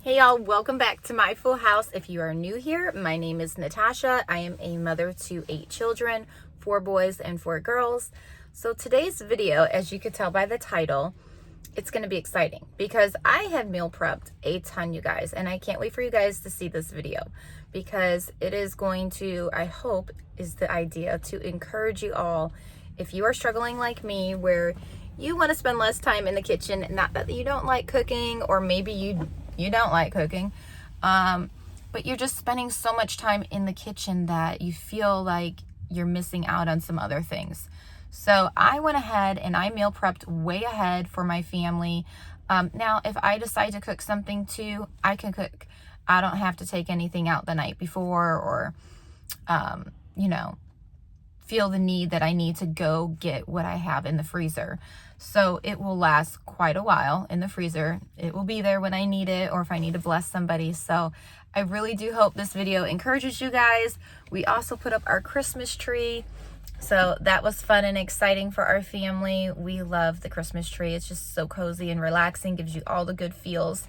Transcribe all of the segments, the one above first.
Hey y'all, welcome back to My Full House. If you are new here, my name is Natasha. I am a mother to 8 children, 4 boys and 4 girls. So today's video, as you could tell by the title, it's going to be exciting because I have meal prepped a ton, you guys, and I can't wait for you guys to see this video because it is going to, I hope, is the idea to encourage you all if you are struggling like me where you want to spend less time in the kitchen, not that you don't like cooking, or maybe you don't like cooking, but you're just spending so much time in the kitchen that you feel like you're missing out on some other things. So I went ahead and I meal prepped way ahead for my family. Now, if I decide to cook something too, I can cook. I don't have to take anything out the night before or, feel the need that I need to go get what I have in the freezer. So it will last quite a while in the freezer. It will be there when I need it or if I need to bless somebody. So I really do hope this video encourages you guys. We also put up our Christmas tree. So that was fun and exciting for our family. We love the Christmas tree. It's just so cozy and relaxing, gives you all the good feels.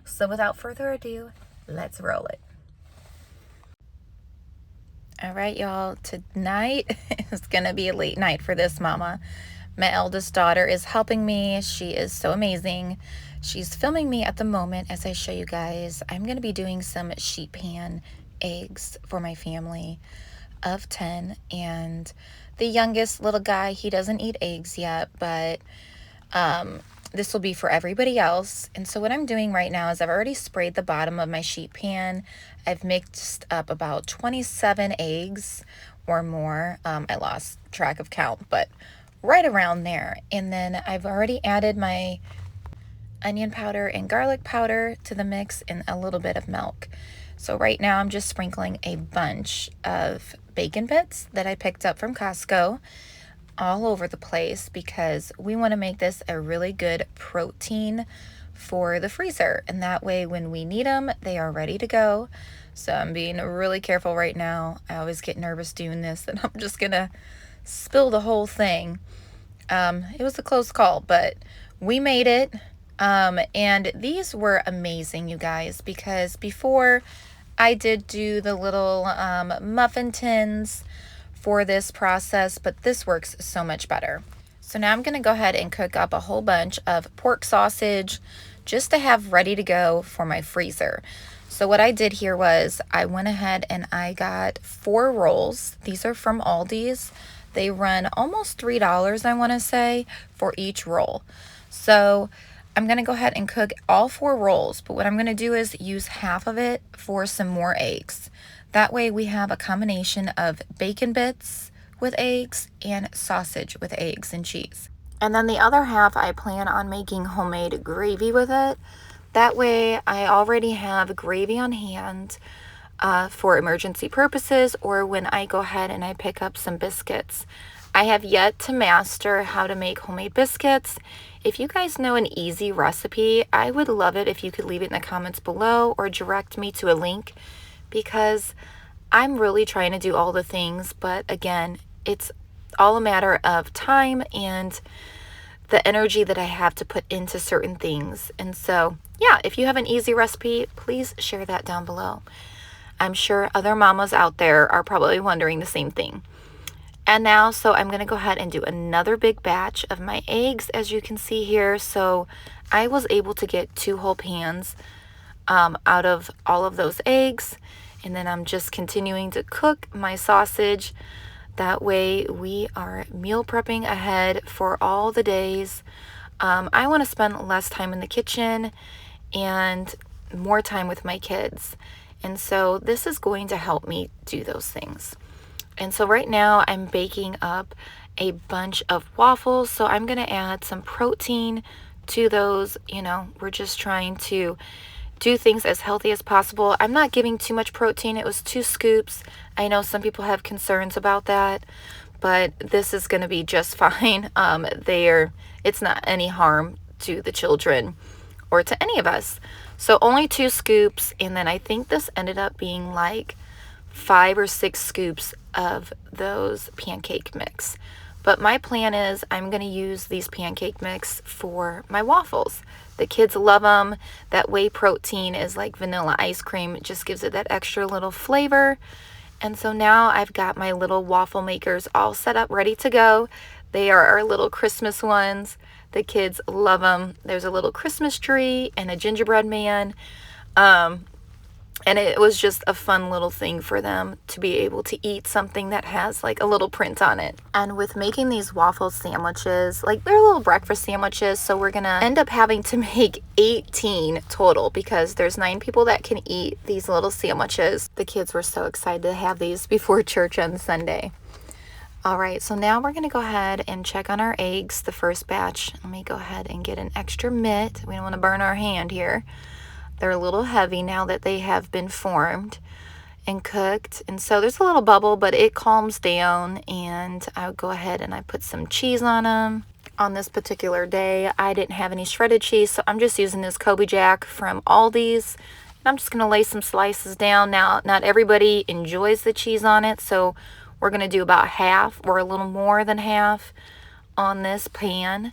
So without further ado, let's roll it. All right, y'all, tonight is gonna be a late night for this mama. My eldest daughter is helping me. She is so amazing. She's filming me at the moment as I show you guys. I'm gonna be doing some sheet pan eggs for my family of 10, and the youngest little guy, he doesn't eat eggs yet, but this will be for everybody else. And so what I'm doing right now is I've already sprayed the bottom of my sheet pan. I've mixed up about 27 eggs or more. I lost track of count, but right around there. And then I've already added my onion powder and garlic powder to the mix and a little bit of milk. So right now I'm just sprinkling a bunch of bacon bits that I picked up from Costco all over the place because we want to make this a really good protein for the freezer, and that way when we need them they are ready to go. So I'm being really careful right now. I always get nervous doing this and I'm just gonna spill the whole thing. It was a close call, but we made it. And these were amazing, you guys, because before I did do the little muffin tins for this process, but this works so much better. So now I'm going to go ahead and cook up a whole bunch of pork sausage just to have ready to go for my freezer. So what I did here was I went ahead and I got 4 rolls. These are from Aldi's. They run almost $3, I want to say, for each roll. So I'm going to go ahead and cook all 4 rolls, but what I'm going to do is use half of it for some more eggs. That way we have a combination of bacon bits with eggs and sausage with eggs and cheese. And then the other half I plan on making homemade gravy with it. That way I already have gravy on hand for emergency purposes or when I go ahead and I pick up some biscuits. I have yet to master how to make homemade biscuits. If you guys know an easy recipe, I would love it if you could leave it in the comments below or direct me to a link, because I'm really trying to do all the things, but again, it's all a matter of time and the energy that I have to put into certain things. And so, yeah, if you have an easy recipe, please share that down below. I'm sure other mamas out there are probably wondering the same thing. And now, so I'm going to go ahead and do another big batch of my eggs, as you can see here. So I was able to get 2 whole pans out of all of those eggs. And then I'm just continuing to cook my sausage. That way we are meal prepping ahead for all the days. I want to spend less time in the kitchen and more time with my kids. And so this is going to help me do those things. And so right now I'm baking up a bunch of waffles. So I'm going to add some protein to those. We're just trying to do things as healthy as possible. I'm not giving too much protein. It was 2 scoops. I know some people have concerns about that, but this is going to be just fine. It's not any harm to the children or to any of us. So only 2 scoops, and then I think this ended up being like 5 or 6 scoops of those pancake mix. But my plan is I'm going to use these pancake mix for my waffles. The kids love them. That whey protein is like vanilla ice cream. It just gives it that extra little flavor. And so now I've got my little waffle makers all set up, ready to go. They are our little Christmas ones. The kids love them. There's a little Christmas tree and a gingerbread man. And it was just a fun little thing for them to be able to eat something that has like a little print on it. And with making these waffle sandwiches, like they're little breakfast sandwiches, so we're gonna end up having to make 18 total because there's 9 people that can eat these little sandwiches. The kids were so excited to have these before church on Sunday. All right, so now we're gonna go ahead and check on our eggs, the first batch. Let me go ahead and get an extra mitt. We don't wanna burn our hand here. They're a little heavy now that they have been formed and cooked. And so there's a little bubble, but it calms down. And I'll go ahead and I put some cheese on them. On this particular day, I didn't have any shredded cheese, so I'm just using this Kobe Jack from Aldi's. And I'm just going to lay some slices down. Now, not everybody enjoys the cheese on it, so we're going to do about half or a little more than half on this pan.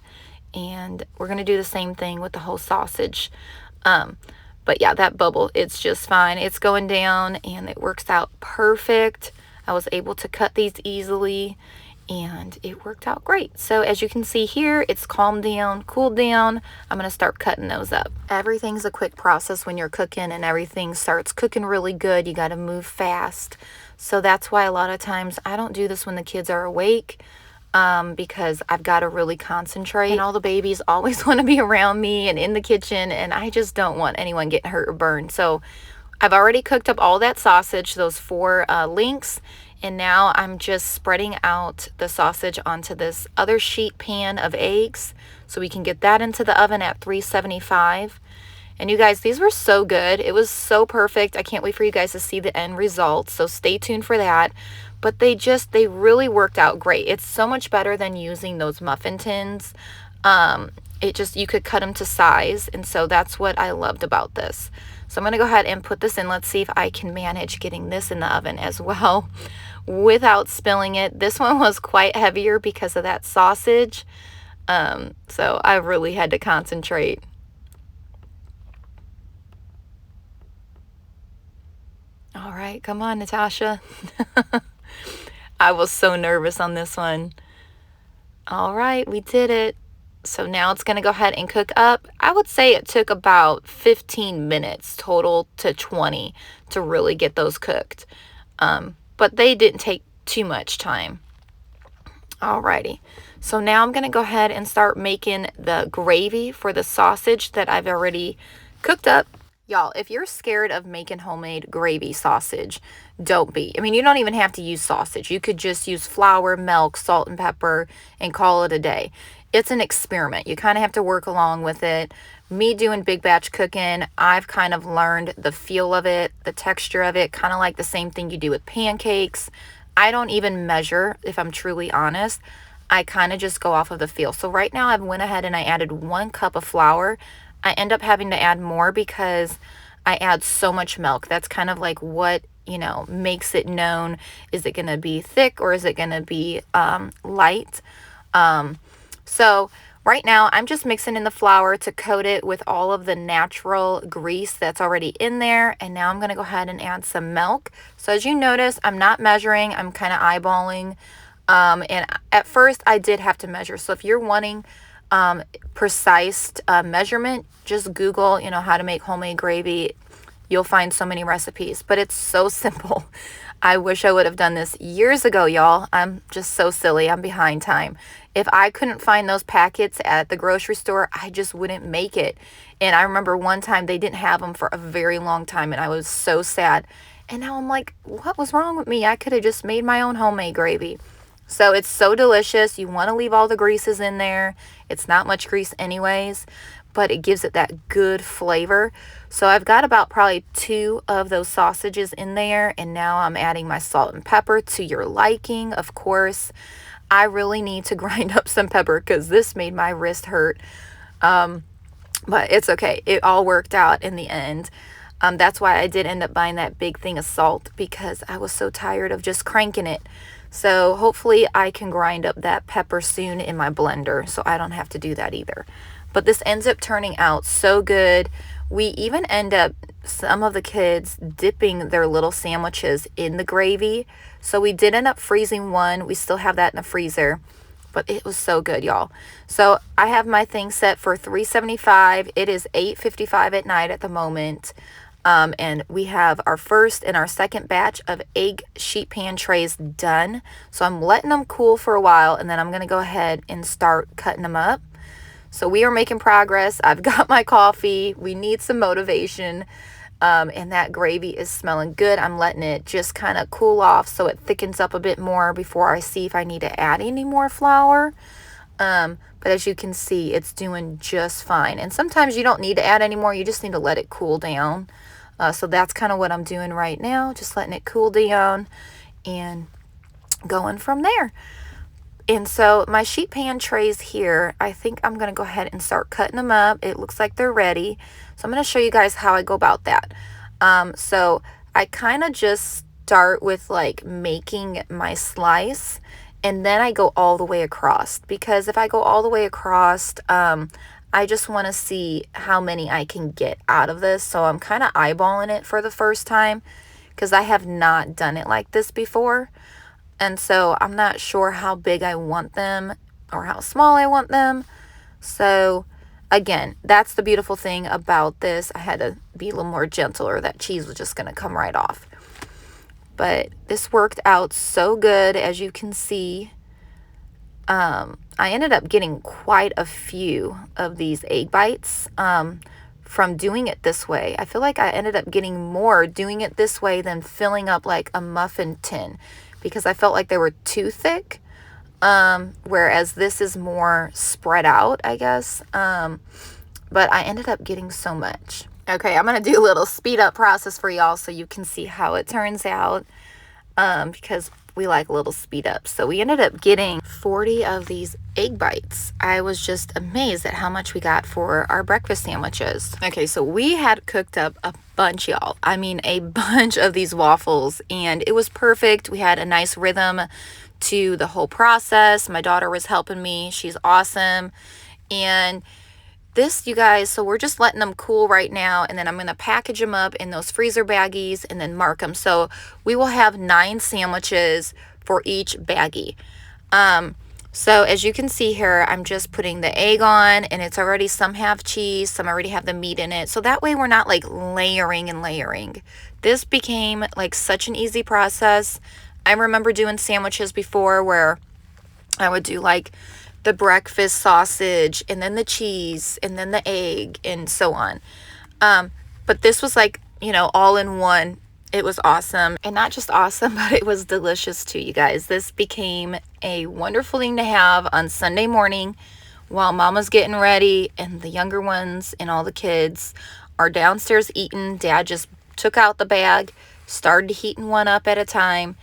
And we're going to do the same thing with the whole sausage. But yeah, that bubble, it's just fine. It's going down and it works out perfect. I was able to cut these easily and it worked out great. So as you can see here, it's calmed down, cooled down. I'm going to start cutting those up. Everything's a quick process when you're cooking and everything starts cooking really good. You got to move fast. So that's why a lot of times I don't do this when the kids are awake. Because I've got to really concentrate, and all the babies always want to be around me and in the kitchen, and I just don't want anyone getting hurt or burned. So I've already cooked up all that sausage, those 4 links, and now I'm just spreading out the sausage onto this other sheet pan of eggs so we can get that into the oven at 375. And you guys, these were so good. It was so perfect. I can't wait for you guys to see the end result, so stay tuned for that. But they really worked out great. It's so much better than using those muffin tins. You could cut them to size. And so that's what I loved about this. So I'm going to go ahead and put this in. Let's see if I can manage getting this in the oven as well without spilling it. This one was quite heavier because of that sausage. So I really had to concentrate. All right, come on, Natasha. I was so nervous on this one. All right, we did it. So now it's going to go ahead and cook up. I would say it took about 15 minutes total to 20 to really get those cooked. But they didn't take too much time. Alrighty. So now I'm going to go ahead and start making the gravy for the sausage that I've already cooked up. Y'all, if you're scared of making homemade gravy sausage, don't be. I mean, you don't even have to use sausage. You could just use flour, milk, salt, and pepper and call it a day. It's an experiment. You kind of have to work along with it. Me doing big batch cooking, I've kind of learned the feel of it, the texture of it, kind of like the same thing you do with pancakes. I don't even measure, if I'm truly honest. I kind of just go off of the feel. So right now I've went ahead and I added 1 cup of flour. I end up having to add more because I add so much milk. That's kind of like what, makes it known. Is it going to be thick or is it going to be light? So right now I'm just mixing in the flour to coat it with all of the natural grease that's already in there. And now I'm going to go ahead and add some milk. So as you notice, I'm not measuring. I'm kind of eyeballing. And at first I did have to measure. So if you're wanting precise measurement, just Google, how to make homemade gravy. You'll find so many recipes, but it's so simple. I wish I would have done this years ago, y'all. I'm just so silly. I'm behind time. If I couldn't find those packets at the grocery store, I just wouldn't make it. And I remember one time they didn't have them for a very long time, and I was so sad. And now I'm like, what was wrong with me? I could have just made my own homemade gravy. So it's so delicious. You want to leave all the greases in there. It's not much grease anyways, but it gives it that good flavor. So I've got about probably 2 of those sausages in there, and now I'm adding my salt and pepper to your liking, of course. I really need to grind up some pepper because this made my wrist hurt. But it's okay. It all worked out in the end. That's why I did end up buying that big thing of salt, because I was so tired of just cranking it. So hopefully I can grind up that pepper soon in my blender so I don't have to do that either. But this ends up turning out so good. We even end up, some of the kids, dipping their little sandwiches in the gravy. So we did end up freezing one. We still have that in the freezer. But it was so good, y'all. So I have my thing set for $3.75. It is $8.55 at night at the moment. And we have our first and our second batch of egg sheet pan trays done. So I'm letting them cool for a while, and then I'm going to go ahead and start cutting them up. So we are making progress. I've got my coffee. We need some motivation. And that gravy is smelling good. I'm letting it just kind of cool off so it thickens up a bit more before I see if I need to add any more flour. But as you can see, it's doing just fine. And sometimes you don't need to add any more. You just need to let it cool down. So that's kind of what I'm doing right now. Just letting it cool down and going from there. And so my sheet pan trays here, I think I'm going to go ahead and start cutting them up. It looks like they're ready. So I'm going to show you guys how I go about that. So I kind of just start with like making my slice, and then I go all the way across, because if I go all the way across, I just want to see how many I can get out of this. So I'm kind of eyeballing it for the first time because I have not done it like this before. And so I'm not sure how big I want them or how small I want them. So again, that's the beautiful thing about this. I had to be a little more gentle or that cheese was just going to come right off. But this worked out so good, as you can see. I ended up getting quite a few of these egg bites from doing it this way. I feel like I ended up getting more doing it this way than filling up like a muffin tin, because I felt like they were too thick, whereas this is more spread out, I guess. But I ended up getting so much. Okay, I'm going to do a little speed up process for y'all so you can see how it turns out, because we like a little speed up. So we ended up getting 40 of these egg bites. I was just amazed at how much we got for our breakfast sandwiches. Okay, so we had cooked up a bunch, y'all. I mean, a bunch of these waffles, and it was perfect. We had a nice rhythm to the whole process. My daughter was helping me. She's awesome. And this, you guys, so we're just letting them cool right now, and then I'm going to package them up in those freezer baggies and then mark them. So we will have 9 sandwiches for each baggie. So as you can see here, I'm just putting the egg on, and it's already, some have cheese, some already have the meat in it. So that way we're not like layering and layering. This became like such an easy process. I remember doing sandwiches before where I would do like the breakfast sausage and then the cheese and then the egg and so on. But this was like, you know, all in one. It was awesome. And not just awesome, but it was delicious too, you guys. This became a wonderful thing to have on Sunday morning while mama's getting ready and the younger ones and all the kids are downstairs eating. Dad just took out the bag, started heating one up at a time,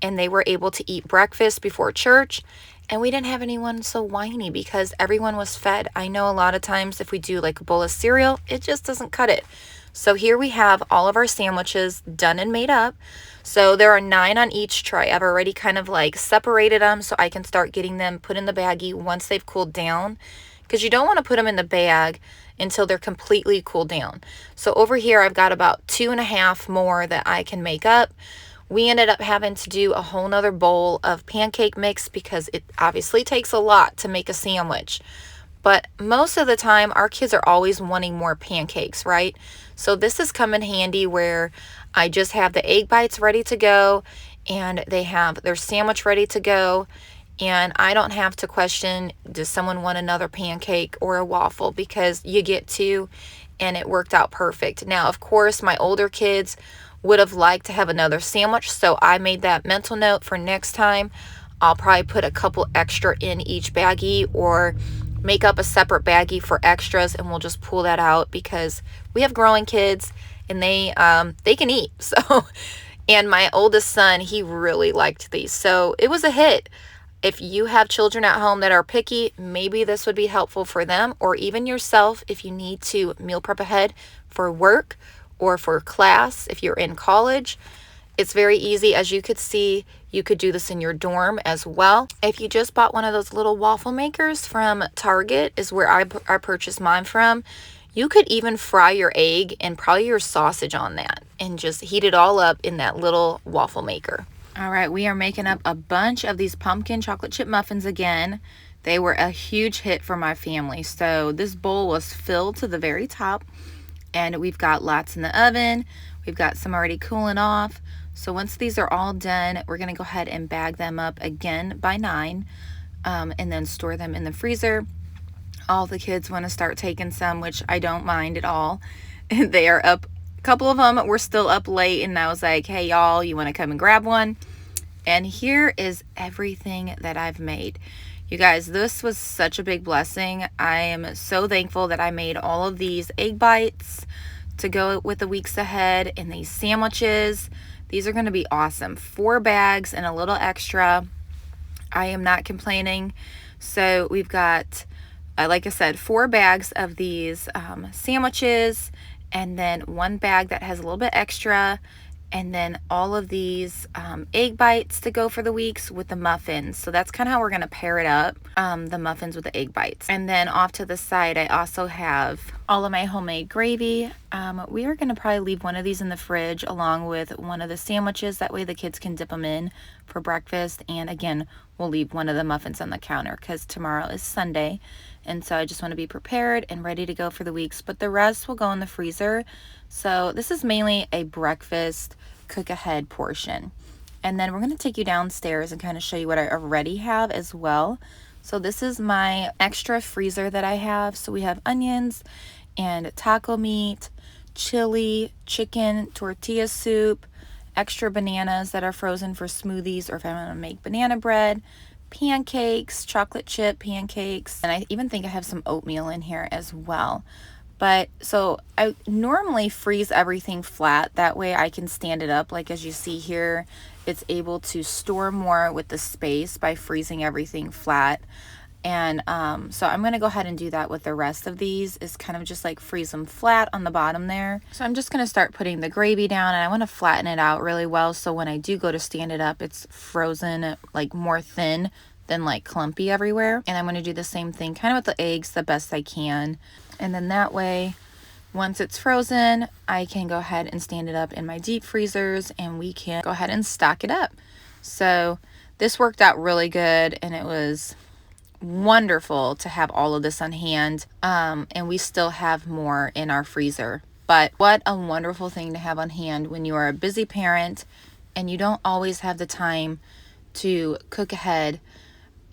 and they were able to eat breakfast before church. And we didn't have anyone so whiny because everyone was fed. I know a lot of times if we do like a bowl of cereal, it just doesn't cut it. So here we have all of our sandwiches done and made up. So there are 9 on each tray. I've already kind of like separated them so I can start getting them put in the baggie once they've cooled down, because you don't want to put them in the bag until they're completely cooled down. So over here, I've got about 2.5 more that I can make up. We ended up having to do a whole nother bowl of pancake mix because it obviously takes a lot to make a sandwich. But most of the time, our kids are always wanting more pancakes, right? So this has come in handy where I just have the egg bites ready to go, and they have their sandwich ready to go, and I don't have to question, does someone want another pancake or a waffle, because you get 2, and it worked out perfect. Now, of course, my older kids would have liked to have another sandwich, so I made that mental note for next time. I'll probably put a couple extra in each baggie or make up a separate baggie for extras, and we'll just pull that out because we have growing kids and they can eat. So, and my oldest son, he really liked these, so it was a hit. If you have children at home that are picky, maybe this would be helpful for them, or even yourself if you need to meal prep ahead for work or for class if you're in college. It's very easy. As you could see, you could do this in your dorm as well. If you just bought one of those little waffle makers from Target, is where I purchased mine from, you could even fry your egg and probably your sausage on that and just heat it all up in that little waffle maker. All right, we are making up a bunch of these pumpkin chocolate chip muffins again. They were a huge hit for my family. So this bowl was filled to the very top, and we've got lots in the oven. We've got some already cooling off. So once these are all done, we're gonna go ahead and bag them up again by 9, and then store them in the freezer. All the kids want to start taking some, which I don't mind at all. They are up, a couple of them were still up late, and I was like, hey y'all, you want to come and grab one? And here is everything that I've made. You guys, this was such a big blessing. I am so thankful that I made all of these egg bites to go with the weeks ahead, and these sandwiches. These are going to be awesome. 4 bags and a little extra. I am not complaining. So we've got, like I said, 4 bags of these sandwiches, and then 1 bag that has a little bit extra, and then all of these egg bites to go for the weeks with the muffins. So that's kind of how we're going to pair it up, the muffins with the egg bites. And then off to the side, I also have all of my homemade gravy. We are going to probably leave one of these in the fridge along with one of the sandwiches. That way the kids can dip them in for breakfast. And again, we'll leave one of the muffins on the counter because tomorrow is Sunday. And so I just want to be prepared and ready to go for the weeks. But the rest will go in the freezer. So this is mainly a breakfast cook ahead portion. And then we're going to take you downstairs and kind of show you what I already have as well. So this is my extra freezer that I have. So we have onions and taco meat, chili, chicken, tortilla soup, extra bananas that are frozen for smoothies, or if I want to make banana bread, pancakes, chocolate chip pancakes, and I even think I have some oatmeal in here as well. But so I normally freeze everything flat, that way I can stand it up. Like as you see here, it's able to store more with the space by freezing everything flat. And so I'm going to go ahead and do that with the rest of these, is kind of just like freeze them flat on the bottom there. So I'm just going to start putting the gravy down, and I want to flatten it out really well so when I do go to stand it up, it's frozen like more thin than like clumpy everywhere. And I'm going to do the same thing kind of with the eggs the best I can. And then that way, once it's frozen, I can go ahead and stand it up in my deep freezers, and we can go ahead and stock it up. So this worked out really good, and it was wonderful to have all of this on hand. And we still have more in our freezer. But what a wonderful thing to have on hand when you are a busy parent and you don't always have the time to cook ahead.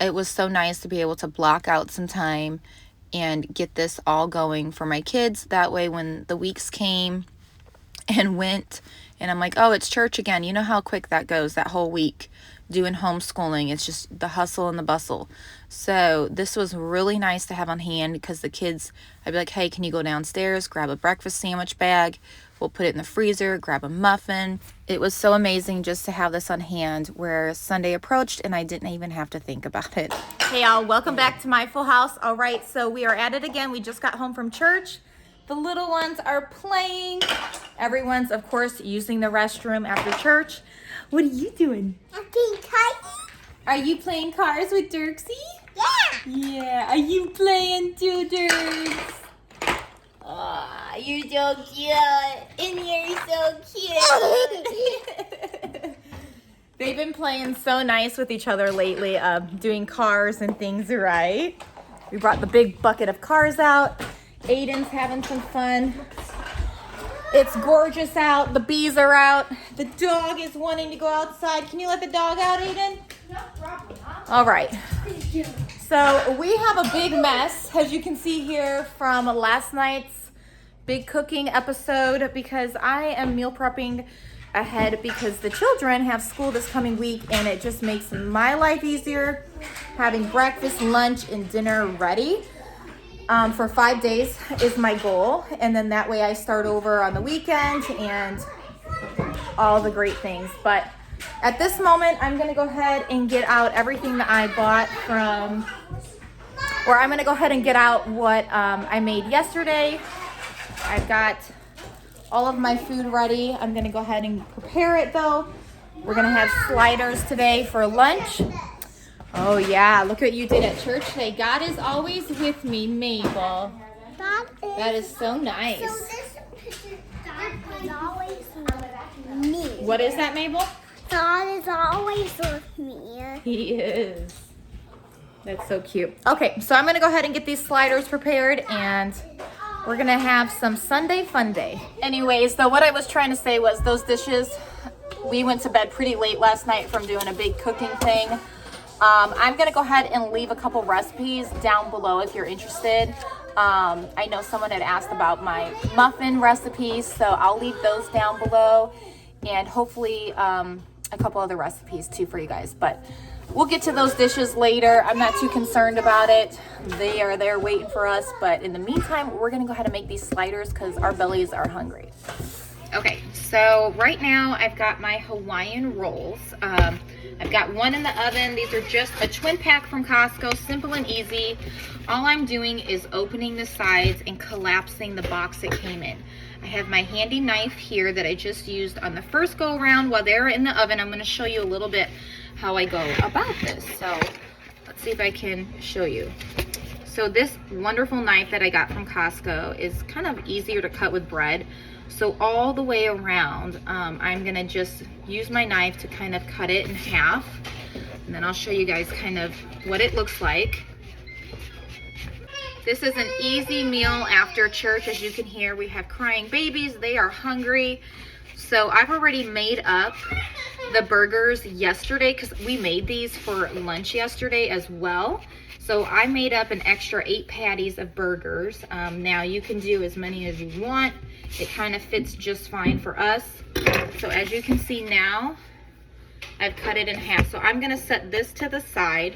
It was so nice to be able to block out some time and get this all going for my kids. That way when the weeks came and went, and I'm like, oh, it's church again. You know how quick that goes, that whole week doing homeschooling. It's just the hustle and the bustle. So this was really nice to have on hand, because the kids, I'd be like, hey, can you go downstairs, grab a breakfast sandwich bag? We'll put it in the freezer, grab a muffin. It was so amazing just to have this on hand where Sunday approached and I didn't even have to think about it. Hey y'all, welcome back to My Full House. All right, so we are at it again. We just got home from church. The little ones are playing. Everyone's, of course, using the restroom after church. What are you doing? I'm playing cars. Are you playing cars with Dirksy? Yeah. Yeah. Are you playing too, Dirks? Aw, you're so cute. And you're so cute. They've been playing so nice with each other lately, doing cars and things, right? We brought the big bucket of cars out. Aiden's having some fun. It's gorgeous out. The bees are out. The dog is wanting to go outside. Can you let the dog out, Aiden? No problem. All right. So we have a big mess, as you can see here from last night's big cooking episode, because I am meal prepping ahead because the children have school this coming week, and it just makes my life easier having breakfast, lunch, and dinner ready. For 5 days is my goal, and then that way I start over on the weekend and all the great things. But at this moment, I'm going to go ahead and get out everything that I bought from, or I'm going to go ahead and get out what I made yesterday. I've got all of my food ready. I'm gonna go ahead and prepare it though. We're gonna have sliders today for lunch. Oh yeah, look what you did at church today. God is always with me, Mabel. That is so nice. So this picture, God is always with me. What is that, Mabel? God is always with me. He is. That's so cute. Okay, so I'm gonna go ahead and get these sliders prepared and we're gonna have some Sunday fun day. Anyways, though, what I was trying to say was those dishes, we went to bed pretty late last night from doing a big cooking thing. I'm gonna go ahead and leave a couple recipes down below if you're interested. I know someone had asked about my muffin recipes, so I'll leave those down below and hopefully a couple other recipes too for you guys. But we'll get to those dishes later. I'm not too concerned about it. They are there waiting for us. But in the meantime, we're gonna go ahead and make these sliders because our bellies are hungry. Okay, so right now I've got my Hawaiian rolls. I've got one in the oven. These are just a twin pack from Costco, simple and easy. All I'm doing is opening the sides and collapsing the box it came in. I have my handy knife here that I just used on the first go around while they're in the oven. I'm gonna show you a little bit how I go about this. So let's see if I can show you. So this wonderful knife that I got from Costco is kind of easier to cut with bread. So all the way around, I'm gonna just use my knife to kind of cut it in half. And then I'll show you guys kind of what it looks like. This is an easy meal after church. As you can hear, we have crying babies. They are hungry. So I've already made up the burgers yesterday because we made these for lunch yesterday as well. So I made up an extra 8 patties of burgers. Now you can do as many as you want. It kind of fits just fine for us. So as you can see now, I've cut it in half. So I'm gonna set this to the side.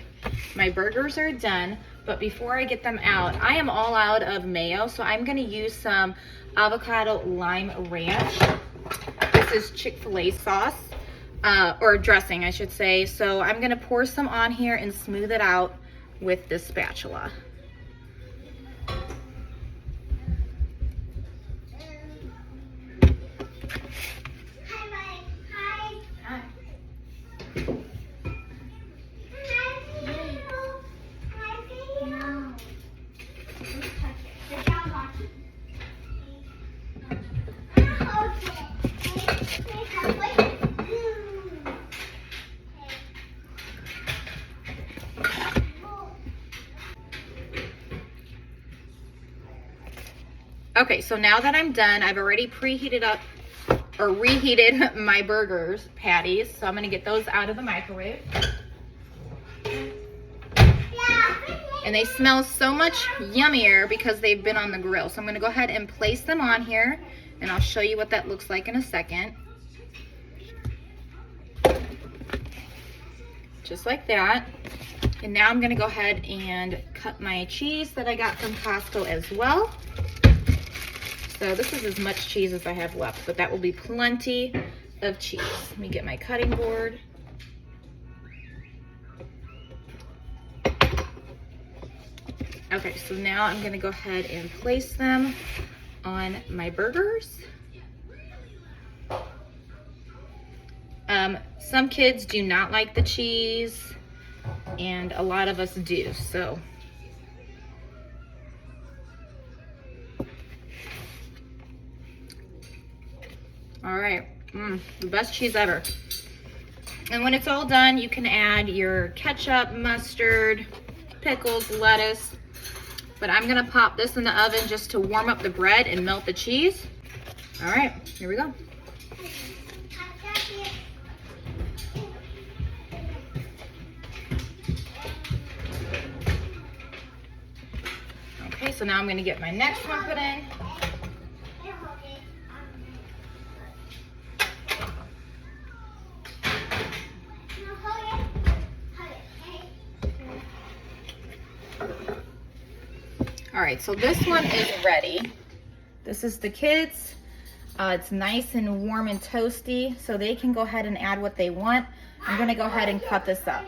My burgers are done, but before I get them out, I am all out of mayo. So I'm gonna use some avocado lime ranch. This is Chick-fil-A sauce, or dressing, I should say. So I'm gonna pour some on here and smooth it out with this spatula. Okay, so now that I'm done, I've already preheated up or reheated my burgers patties. So I'm gonna get those out of the microwave. And they smell so much yummier because they've been on the grill. So I'm gonna go ahead and place them on here and I'll show you what that looks like in a second. Just like that. And now I'm gonna go ahead and cut my cheese that I got from Costco as well. So this is as much cheese as I have left, but that will be plenty of cheese. Let me get my cutting board. Okay, so now I'm gonna go ahead and place them on my burgers. Some kids do not like the cheese, and a lot of us do, so. All right, the best cheese ever. And when it's all done, you can add your ketchup, mustard, pickles, lettuce. But I'm gonna pop this in the oven just to warm up the bread and melt the cheese. All right, here we go. Okay, so now I'm gonna get my next one put in. All right, so this one is ready. This is the kids. It's nice and warm and toasty, so they can go ahead and add what they want. I'm gonna go ahead and cut this up.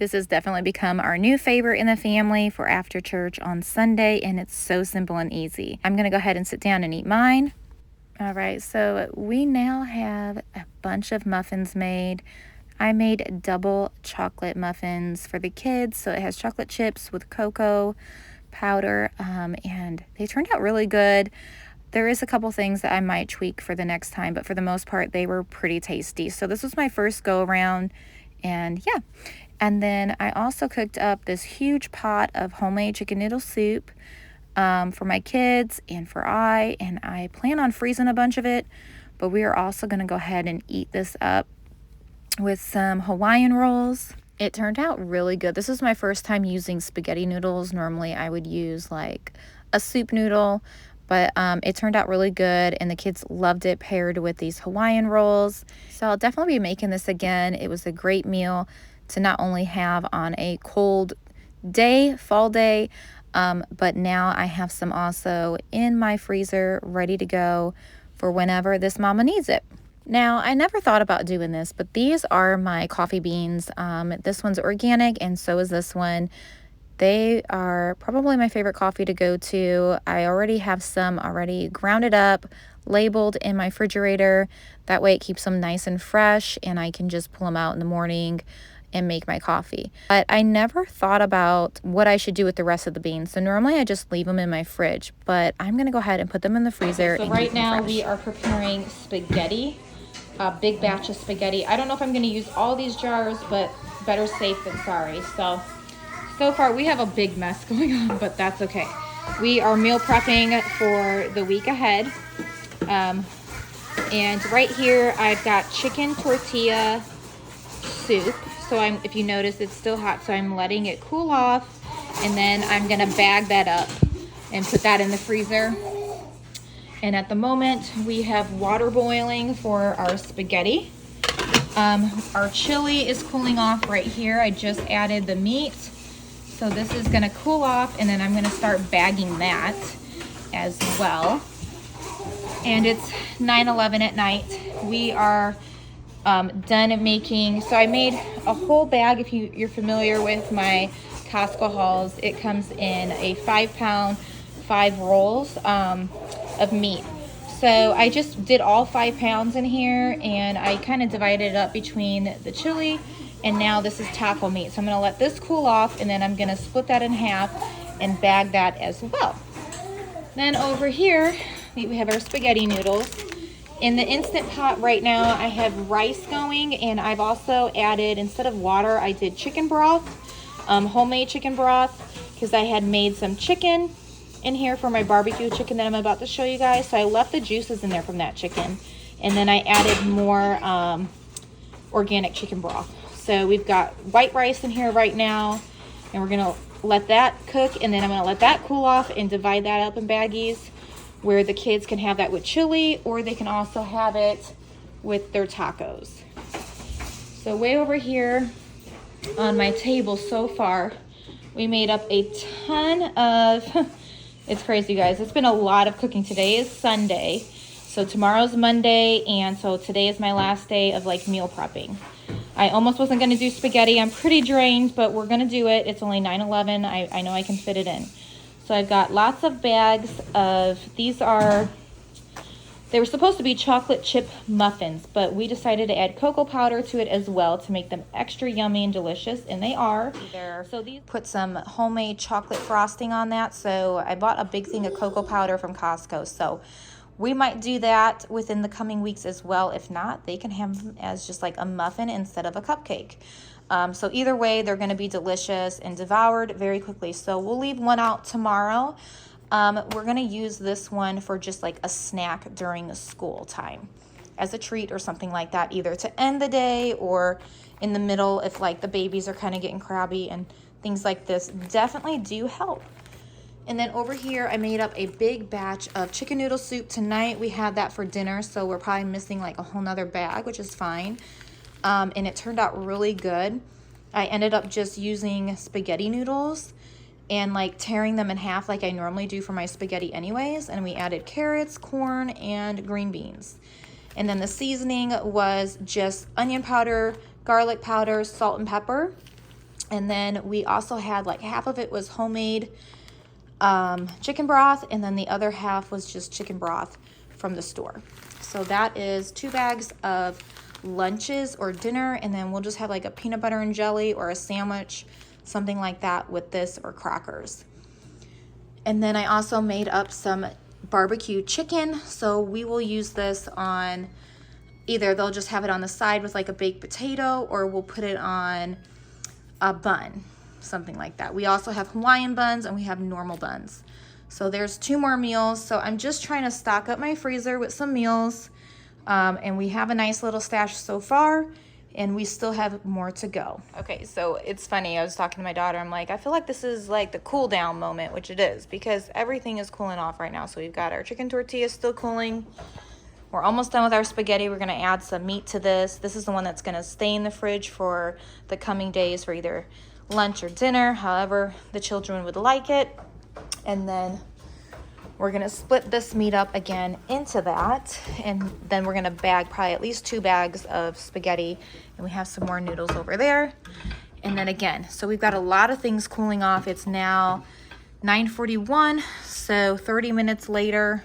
This has definitely become our new favorite in the family for after church on Sunday, and it's so simple and easy. I'm gonna go ahead and sit down and eat mine. All right, so we now have a bunch of muffins made. I made double chocolate muffins for the kids, so it has chocolate chips with cocoa powder, and they turned out really good. There is a couple things that I might tweak for the next time, but for the most part, they were pretty tasty. So this was my first go around, and yeah. And then I also cooked up this huge pot of homemade chicken noodle soup for my kids and and I plan on freezing a bunch of it, but we are also going to go ahead and eat this up with some Hawaiian rolls. It turned out really good. This is my first time using spaghetti noodles. Normally I would use like a soup noodle, but it turned out really good, and the kids loved it paired with these Hawaiian rolls. So I'll definitely be making this again. It was a great meal to not only have on a cold day, fall day, but now I have some also in my freezer ready to go for whenever this mama needs it. Now, I never thought about doing this, but these are my coffee beans. This one's organic, and so is this one. They are probably my favorite coffee to go to. I already have some already grounded up, labeled in my refrigerator. That way it keeps them nice and fresh, and I can just pull them out in the morning and make my coffee. But I never thought about what I should do with the rest of the beans. So normally I just leave them in my fridge, but I'm gonna go ahead and put them in the freezer. So right now we are preparing spaghetti, a big batch of spaghetti. I don't know if I'm gonna use all these jars, but better safe than sorry. So far we have a big mess going on, but that's okay. We are meal prepping for the week ahead. And right here I've got chicken tortilla soup. So if you notice, it's still hot, so I'm letting it cool off, and then I'm gonna bag that up and put that in the freezer. And at the moment, we have water boiling for our spaghetti. Our chili is cooling off right here. I just added the meat. So this is gonna cool off, and then I'm gonna start bagging that as well. And it's 9:11 at night. We are done making, so I made a whole bag. If you're familiar with my Costco hauls, it comes in a 5-pound, 5 rolls of meat. So I just did all 5 pounds in here, and I kind of divided it up between the chili, and now this is taco meat. So I'm gonna let this cool off, and then I'm gonna split that in half and bag that as well. Then over here, we have our spaghetti noodles. In the Instant Pot right now, I have rice going, and I've also added, instead of water, I did chicken broth, homemade chicken broth, because I had made some chicken in here for my barbecue chicken that I'm about to show you guys. So I left the juices in there from that chicken, and then I added more organic chicken broth. So we've got white rice in here right now, and we're gonna let that cook, and then I'm gonna let that cool off and divide that up in baggies, where the kids can have that with chili, or they can also have it with their tacos. So way over here on my table so far, we made up a ton of, it's crazy guys, it's been a lot of cooking. Today is Sunday, so tomorrow's Monday, and so today is my last day of like meal prepping. I almost wasn't gonna do spaghetti. I'm pretty drained, but we're gonna do it. It's only 9:11, I know I can fit it in. So I've got lots of bags of, they were supposed to be chocolate chip muffins, but we decided to add cocoa powder to it as well to make them extra yummy and delicious, and they are. So these put some homemade chocolate frosting on that. So I bought a big thing of cocoa powder from Costco. So we might do that within the coming weeks as well. If not, they can have them as just like a muffin instead of a cupcake. So either way, they're going to be delicious and devoured very quickly. So we'll leave one out tomorrow. We're going to use this one for just like a snack during the school time as a treat or something like that, either to end the day or in the middle if like the babies are kind of getting crabby, and things like this definitely do help. And then over here, I made up a big batch of chicken noodle soup tonight. We had that for dinner, so we're probably missing like a whole nother bag, which is fine. And it turned out really good. I ended up just using spaghetti noodles and like tearing them in half like I normally do for my spaghetti anyways. And we added carrots, corn, and green beans. And then the seasoning was just onion powder, garlic powder, salt and pepper. And then we also had like half of it was homemade chicken broth, and then the other half was just chicken broth from the store. So that is 2 bags of lunches or dinner, and then we'll just have like a peanut butter and jelly or a sandwich, something like that with this, or crackers. And then I also made up some barbecue chicken, so we will use this on either they'll just have it on the side with like a baked potato, or we'll put it on a bun, something like that. We also have Hawaiian buns and we have normal buns. So there's 2 more meals. So I'm just trying to stock up my freezer with some meals. And we have a nice little stash so far, and we still have more to go. Okay, so it's funny. I was talking to my daughter. I'm like, I feel like this is like the cool down moment, which it is, because everything is cooling off right now. So we've got our chicken tortillas still cooling. We're almost done with our spaghetti. We're gonna add some meat to this. This is the one that's gonna stay in the fridge for the coming days for either lunch or dinner, however the children would like it. And then we're gonna split this meat up again into that. And then we're gonna bag probably at least 2 bags of spaghetti. And we have some more noodles over there. And then again, so we've got a lot of things cooling off. It's now 9:41, so 30 minutes later.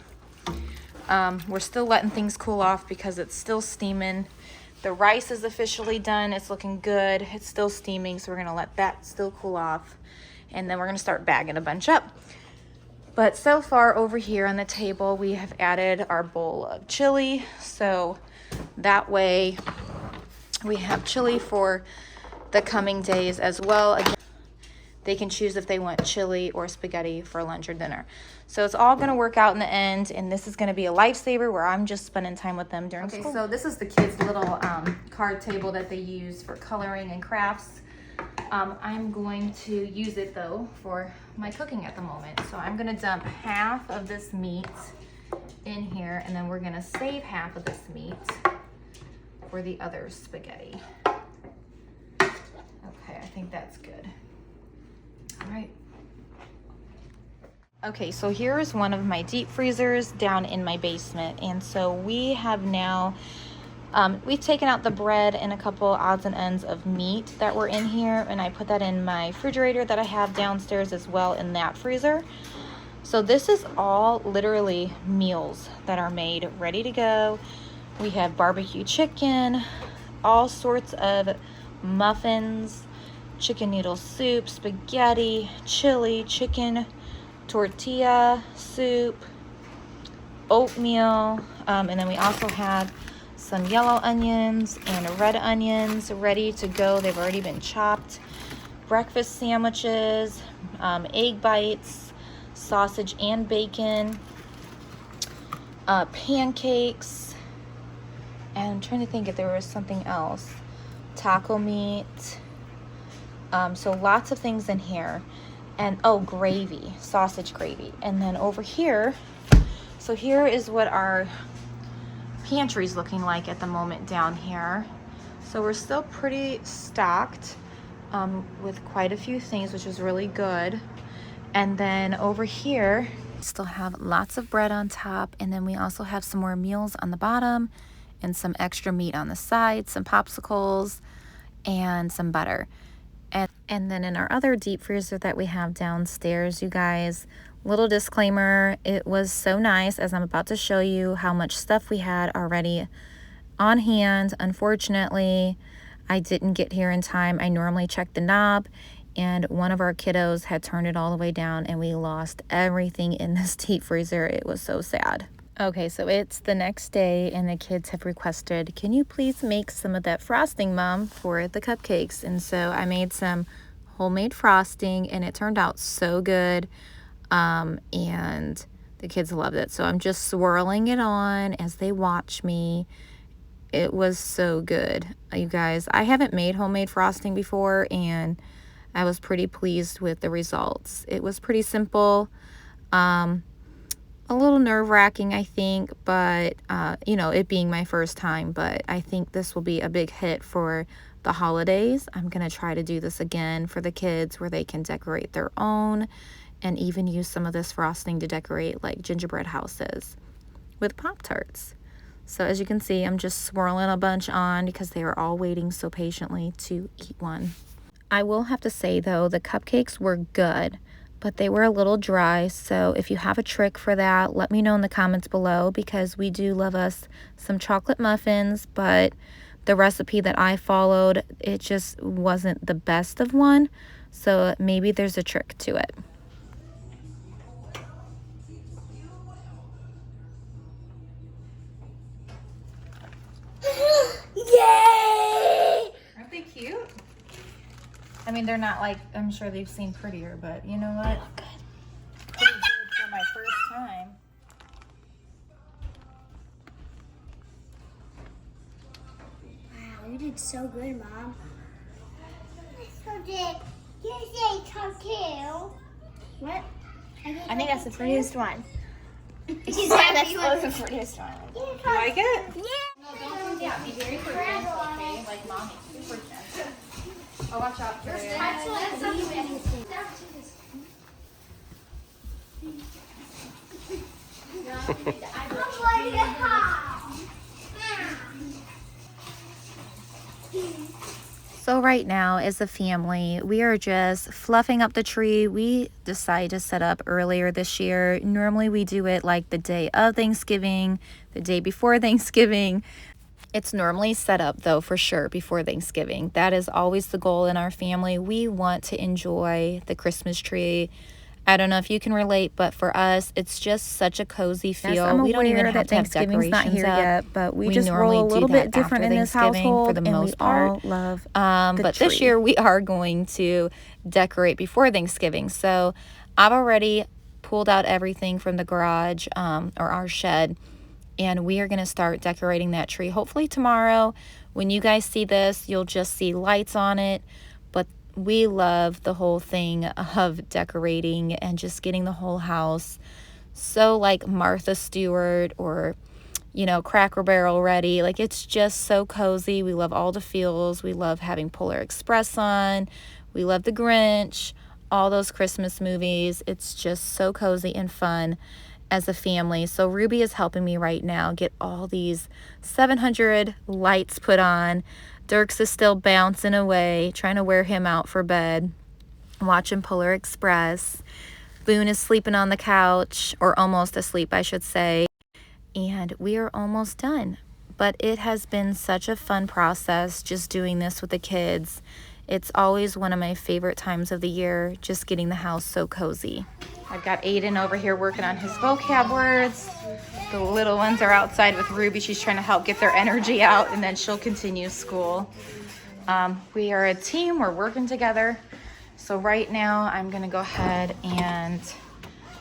We're still letting things cool off because it's still steaming. The rice is officially done. It's looking good. It's still steaming, so we're gonna let that still cool off. And then we're gonna start bagging a bunch up. But so far over here on the table, we have added our bowl of chili. So that way we have chili for the coming days as well. Again, they can choose if they want chili or spaghetti for lunch or dinner. So it's all gonna work out in the end, and this is gonna be a lifesaver where I'm just spending time with them during school. So this is the kids' little card table that they use for coloring and crafts. I'm going to use it though for my cooking at the moment. So I'm gonna dump half of this meat in here, and then we're gonna save half of this meat for the other spaghetti. Okay, I think that's good. All right. Okay, so here is one of my deep freezers down in my basement. And so we have now, we've taken out the bread and a couple odds and ends of meat that were in here. And I put that in my refrigerator that I have downstairs as well in that freezer. So this is all literally meals that are made ready to go. We have barbecue chicken, all sorts of muffins, chicken noodle soup, spaghetti, chili, chicken tortilla soup, oatmeal, and then we also have some yellow onions and red onions ready to go. They've already been chopped. Breakfast sandwiches, egg bites, sausage and bacon, pancakes, and I'm trying to think if there was something else. Taco meat. So lots of things in here. And oh, gravy, sausage gravy. And then over here, so here is what our pantry's looking like at the moment down here. So we're still pretty stocked with quite a few things, which is really good. And then over here, we still have lots of bread on top. And then we also have some more meals on the bottom and some extra meat on the side, some popsicles and some butter. And then in our other deep freezer that we have downstairs, you guys, little disclaimer, it was so nice, as I'm about to show you how much stuff we had already on hand. Unfortunately, I didn't get here in time. I normally check the knob, and one of our kiddos had turned it all the way down, and we lost everything in this deep freezer. It was so sad. Okay, so it's the next day, and the kids have requested, can you please make some of that frosting, Mom, for the cupcakes? And so I made some homemade frosting, and it turned out so good, and the kids loved it. So I'm just swirling it on as they watch me. It was so good, you guys. I haven't made homemade frosting before, and I was pretty pleased with the results. It was pretty simple. A little nerve-wracking, I think, but, you know, it being my first time, but I think this will be a big hit for the holidays. I'm going to try to do this again for the kids where they can decorate their own and even use some of this frosting to decorate like gingerbread houses with Pop-Tarts. So as you can see, I'm just swirling a bunch on because they are all waiting so patiently to eat one. I will have to say though, the cupcakes were good, but they were a little dry. So if you have a trick for that, let me know in the comments below, because we do love us some chocolate muffins, but the recipe that I followed, it just wasn't the best of one. So maybe there's a trick to it. Yay! Aren't they cute? I mean, they're not like, I'm sure they've seen prettier, but you know what? Pretty good for my first time. Wow, you did so good, Mom. So did you say two? What? I think that's the prettiest one. She said that's the prettiest one. You like it? Yeah. No, don't yeah, be very gentle, okay? Like mommy, super gentle. Oh, watch out for it. So right now, as a family, we are just fluffing up the tree. We decided to set up earlier this year. Normally we do it like the day of Thanksgiving, the day before Thanksgiving. It's normally set up though, for sure, before Thanksgiving. That is always the goal in our family. We want to enjoy the Christmas tree. I don't know if you can relate, but for us, it's just such a cozy feel. Yes, I'm we don't even aware have that to have Thanksgiving's not decorations here up. yet, but we just normally roll a do little that bit different after in this Thanksgiving household, for the and most we part. all love the But this tree. year we are going to decorate before Thanksgiving. So I've already pulled out everything from the garage or our shed, and we are going to start decorating that tree hopefully tomorrow. When you guys see this, you'll just see lights on it, but we love the whole thing of decorating and just getting the whole house so like Martha Stewart or, you know, Cracker Barrel ready. Like, it's just so cozy. We love all the feels. We love having Polar Express on. We love The Grinch, all those Christmas movies. It's just so cozy and fun as a family. So Ruby is helping me right now get all these 700 lights put on. Dirks is still bouncing away, trying to wear him out for bed, watching Polar Express. Boone is sleeping on the couch, or almost asleep, I should say. And we are almost done. But it has been such a fun process just doing this with the kids. It's always one of my favorite times of the year, just getting the house so cozy. I've got Aiden over here working on his vocab words. The little ones are outside with Ruby. She's trying to help get their energy out, and then she'll continue school. We are a team. We're working together. So right now I'm gonna go ahead and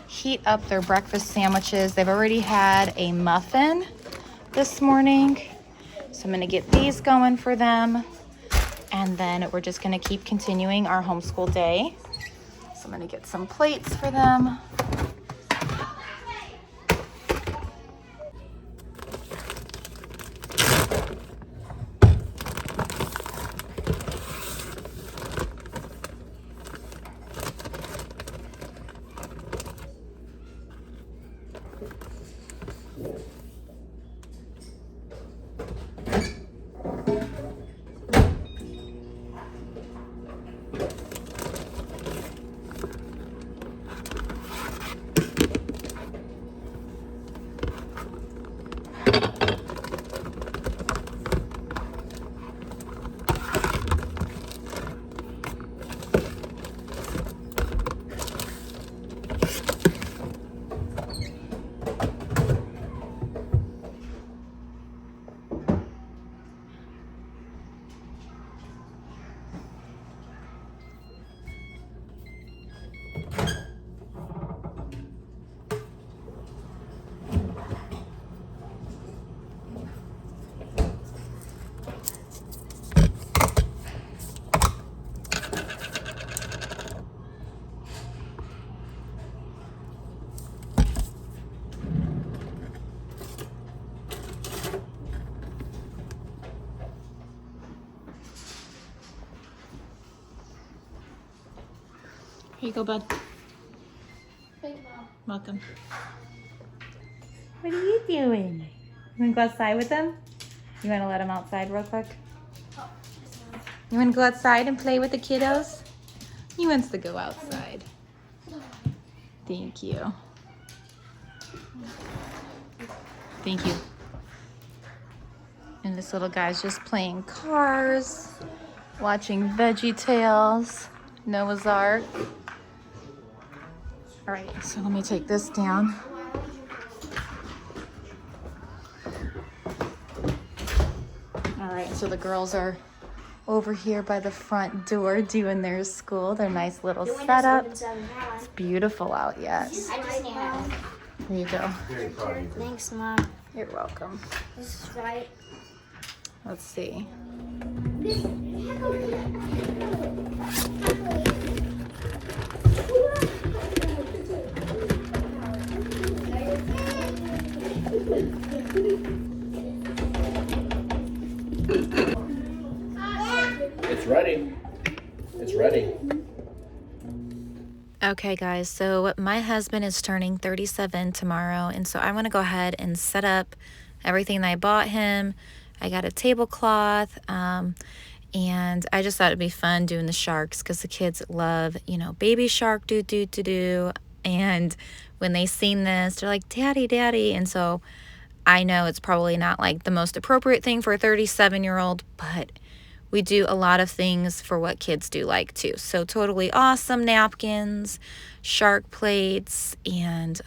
heat up their breakfast sandwiches. They've already had a muffin this morning, so I'm gonna get these going for them, and then we're just gonna keep continuing our homeschool day. So I'm gonna get some plates for them. Here you go, bud. Thanks, Mom. Welcome. What are you doing? You want to go outside with them? You want to let them outside real quick? Oh, You want to go outside and play with the kiddos? He wants to go outside. Thank you. Thank you. And this little guy's just playing cars, watching Veggie Tales, Noah's Ark. All right, so let me take this down. All right, so the girls are over here by the front door doing their school, their nice little setup. It's beautiful out, yes. Here you go. Thanks, Mom. You're welcome. This is right. Let's see. It's ready. It's ready. Okay, guys, so my husband is turning 37 tomorrow, and so I want to go ahead and set up everything that I bought him. I got a tablecloth, and I just thought it'd be fun doing the sharks because the kids love, you know, baby shark do. And when they seen this, they're like, Daddy, Daddy. And so I know it's probably not like the most appropriate thing for a 37-year-old, but we do a lot of things for what kids do like too. So totally awesome napkins, shark plates, and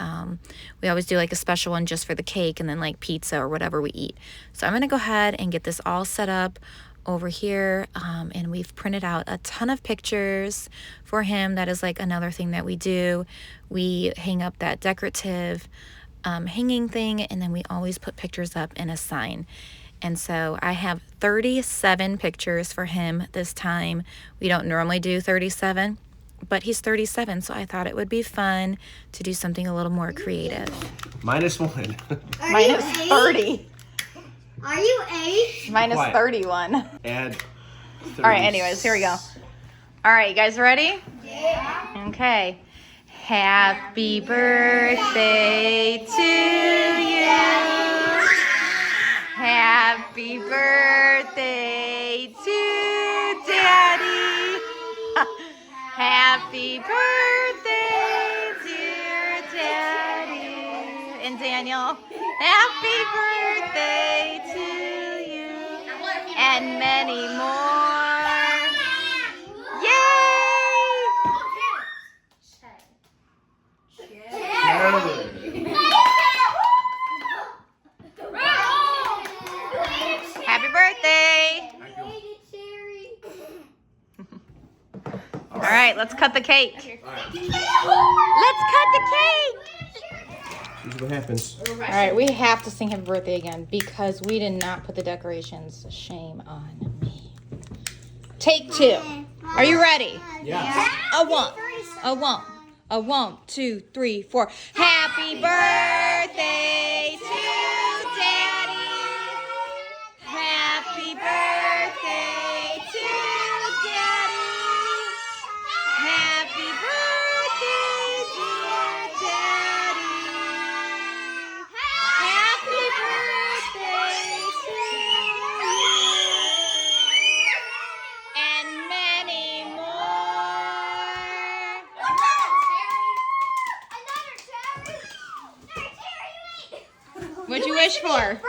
we always do like a special one just for the cake and then like pizza or whatever we eat. So I'm going to go ahead and get this all set up over here, and we've printed out a ton of pictures for him. That is like another thing that we do. We hang up that decorative hanging thing, and then we always put pictures up in a sign. And so I have 37 pictures for him this time. We don't normally do 37, but he's 37, so I thought it would be fun to do something a little more creative. -1. Minus 30. Are you 8? Minus Quiet. 31. Add 30. All right, anyways, here we go. All right, you guys ready? Yeah. Okay. Happy birthday to you. Happy birthday to Daddy. Happy birthday, dear Daddy. And Daniel, happy birthday to you. And many more. Happy birthday. All right, let's cut the cake. Let's cut the cake. See what happens. All right, we have to sing happy birthday again because we did not put the decorations. Shame on me. Take 2. Are you ready? Yeah. A one, 2, 3, 4. Happy birthday to Daddy. Happy birthday to Daddy. Happy birthday, dear Daddy. Happy birthday to you. And many more. What'd you wish for?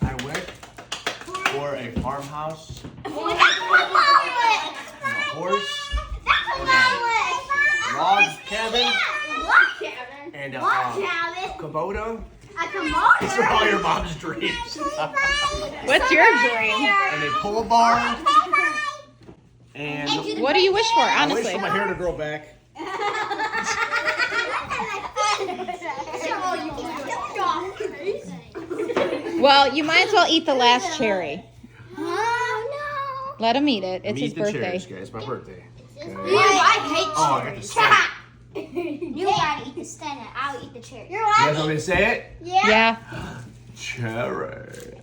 I wish for a farmhouse, and a horse, log cabin, and a Kubota. These are all your mom's dreams. What's your dream? And a pole barn. And What do you wish for, I wish honestly? for my hair to grow back. Well, you might as well eat the last cherry. Oh Let him eat it. It's Meet his the birthday. chairs, guys. My birthday. Okay. no! I hate Oh, I got to say it. You gotta eat the stem. I'll eat the cherry. You're You guys want me to say it? Yeah. Cherry.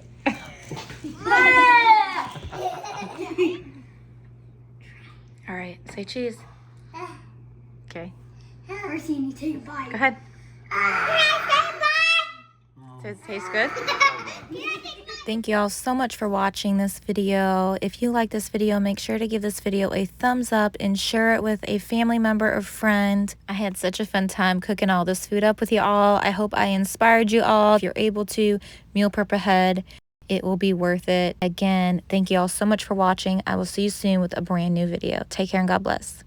All right. Say cheese. Okay. I've never seen you take a bite. Go ahead. Does it taste good? Thank you all so much for watching this video. If you like this video, make sure to give this video a thumbs up and share it with a family member or friend. I had such a fun time cooking all this food up with you all. I hope I inspired you all. If you're able to, meal prep ahead. It will be worth it. Again, thank you all so much for watching. I will see you soon with a brand new video. Take care and God bless.